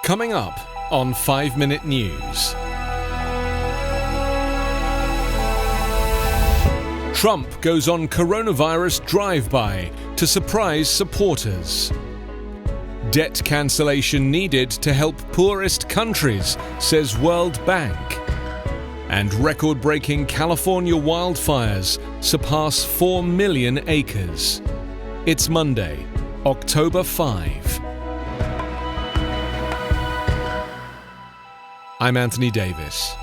Coming up on 5 Minute News. Trump goes on coronavirus drive-by to surprise supporters. Debt cancellation needed to help poorest countries, says World Bank. And record-breaking California wildfires surpass 4 million acres. It's Monday, October 5. I'm Anthony Davis.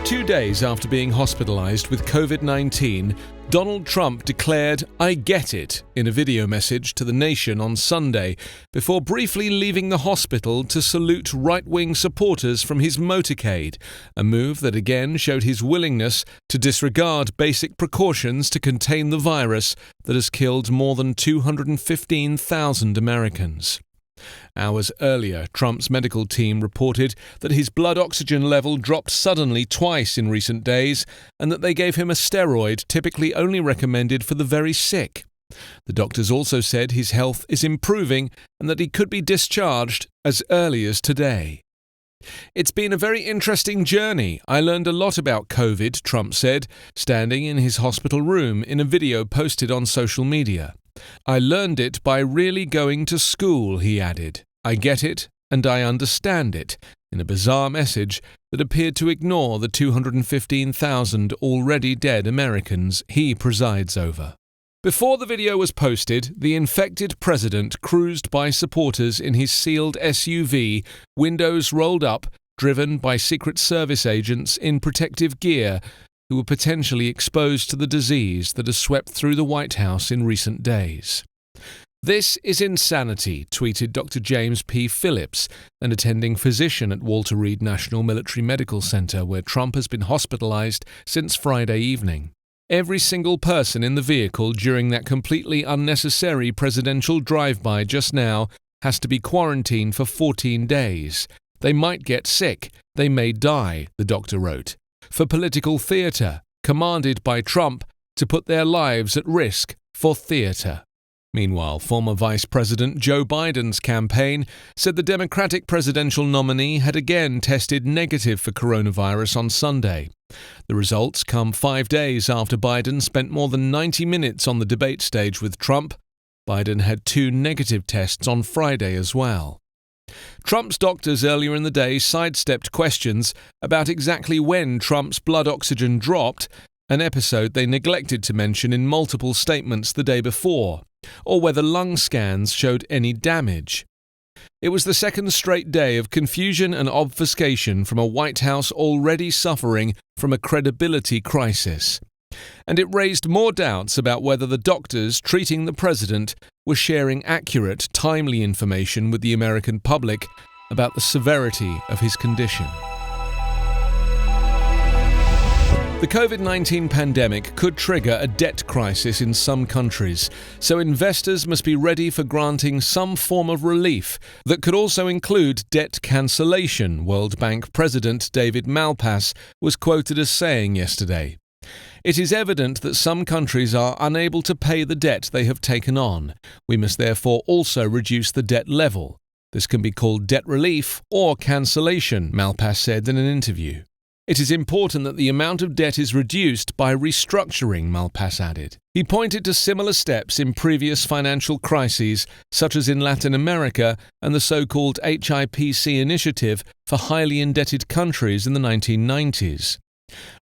2 days after being hospitalized with COVID-19, Donald Trump declared, "I get it," in a video message to the nation on Sunday, before briefly leaving the hospital to salute right-wing supporters from his motorcade, a move that again showed his willingness to disregard basic precautions to contain the virus that has killed more than 215,000 Americans. Hours earlier, Trump's medical team reported that his blood oxygen level dropped suddenly twice in recent days and that they gave him a steroid typically only recommended for the very sick. The doctors also said his health is improving and that he could be discharged as early as today. "It's been a very interesting journey. I learned a lot about COVID," Trump said, standing in his hospital room in a video posted on social media. "I learned it by really going to school," he added. "I get it and I understand it," in a bizarre message that appeared to ignore the 215,000 already dead Americans he presides over. Before the video was posted, the infected president cruised by supporters in his sealed SUV, windows rolled up, driven by Secret Service agents in protective gear, who were potentially exposed to the disease that has swept through the White House in recent days. "This is insanity," tweeted Dr. James P. Phillips, an attending physician at Walter Reed National Military Medical Center, where Trump has been hospitalized since Friday evening. "Every single person in the vehicle during that completely unnecessary presidential drive-by just now has to be quarantined for 14 days. They might get sick. They may die," the doctor wrote. "For political theater, commanded by Trump to put their lives at risk for theater." Meanwhile, former Vice President Joe Biden's campaign said the Democratic presidential nominee had again tested negative for coronavirus on Sunday. The results come 5 days after Biden spent more than 90 minutes on the debate stage with Trump. Biden had 2 negative tests on Friday as well. Trump's doctors earlier in the day sidestepped questions about exactly when Trump's blood oxygen dropped, an episode they neglected to mention in multiple statements the day before, or whether lung scans showed any damage. It was the second straight day of confusion and obfuscation from a White House already suffering from a credibility crisis. And it raised more doubts about whether the doctors treating the president were sharing accurate, timely information with the American public about the severity of his condition. The COVID-19 pandemic could trigger a debt crisis in some countries, so investors must be ready for granting some form of relief that could also include debt cancellation, World Bank President David Malpass was quoted as saying yesterday. "It is evident that some countries are unable to pay the debt they have taken on. We must therefore also reduce the debt level. This can be called debt relief or cancellation," Malpass said in an interview. "It is important that the amount of debt is reduced by restructuring," Malpass added. He pointed to similar steps in previous financial crises, such as in Latin America and the so-called HIPC initiative for highly indebted countries in the 1990s.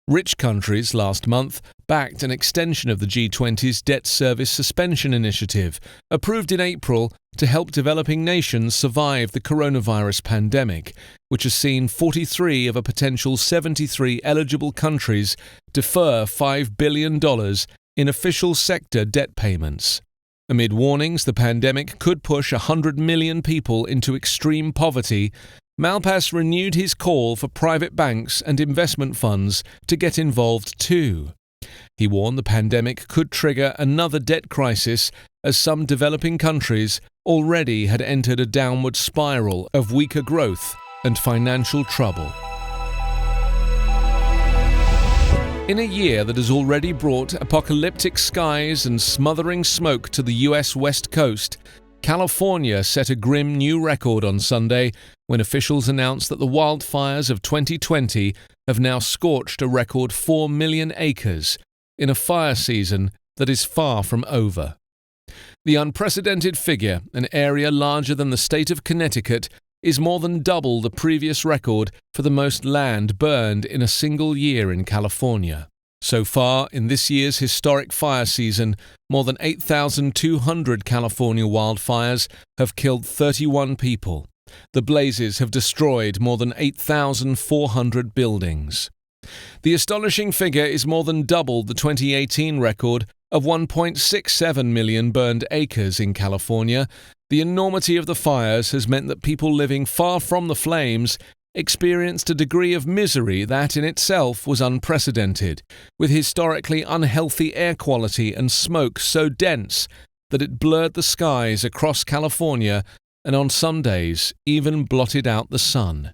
Rich countries last month backed an extension of the G20's debt service suspension initiative, approved in April to help developing nations survive the coronavirus pandemic, which has seen 43 of a potential 73 eligible countries defer $5 billion in official sector debt payments. Amid warnings the pandemic could push 100 million people into extreme poverty, Malpass renewed his call for private banks and investment funds to get involved too. He warned the pandemic could trigger another debt crisis as some developing countries already had entered a downward spiral of weaker growth and financial trouble. In a year that has already brought apocalyptic skies and smothering smoke to the US West Coast, California set a grim new record on Sunday when officials announced that the wildfires of 2020 have now scorched a record 4 million acres in a fire season that is far from over. The unprecedented figure, an area larger than the state of Connecticut, is more than double the previous record for the most land burned in a single year in California. So far, in this year's historic fire season, more than 8,200 California wildfires have killed 31 people. The blazes have destroyed more than 8,400 buildings. The astonishing figure is more than double the 2018 record of 1.67 million burned acres in California. The enormity of the fires has meant that people living far from the flames experienced a degree of misery that in itself was unprecedented, with historically unhealthy air quality and smoke so dense that it blurred the skies across California and on some days even blotted out the sun.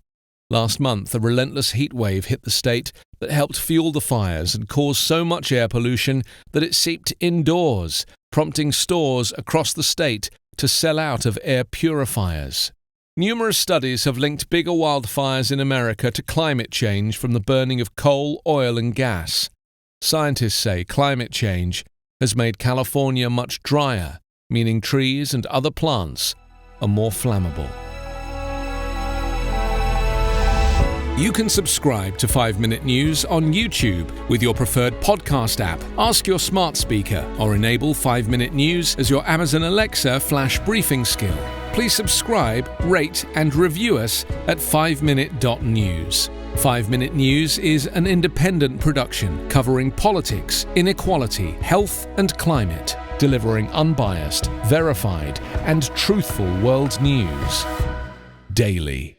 Last month, a relentless heat wave hit the state that helped fuel the fires and caused so much air pollution that it seeped indoors, prompting stores across the state to sell out of air purifiers. Numerous studies have linked bigger wildfires in America to climate change from the burning of coal, oil, and gas. Scientists say climate change has made California much drier, meaning trees and other plants are more flammable. You can subscribe to 5 Minute News on YouTube with your preferred podcast app. Ask your smart speaker or enable 5 Minute News as your Amazon Alexa flash briefing skill. Please subscribe, rate, and review us at 5minute.news. 5 Minute News is an independent production covering politics, inequality, health, and climate, delivering unbiased, verified, and truthful world news daily.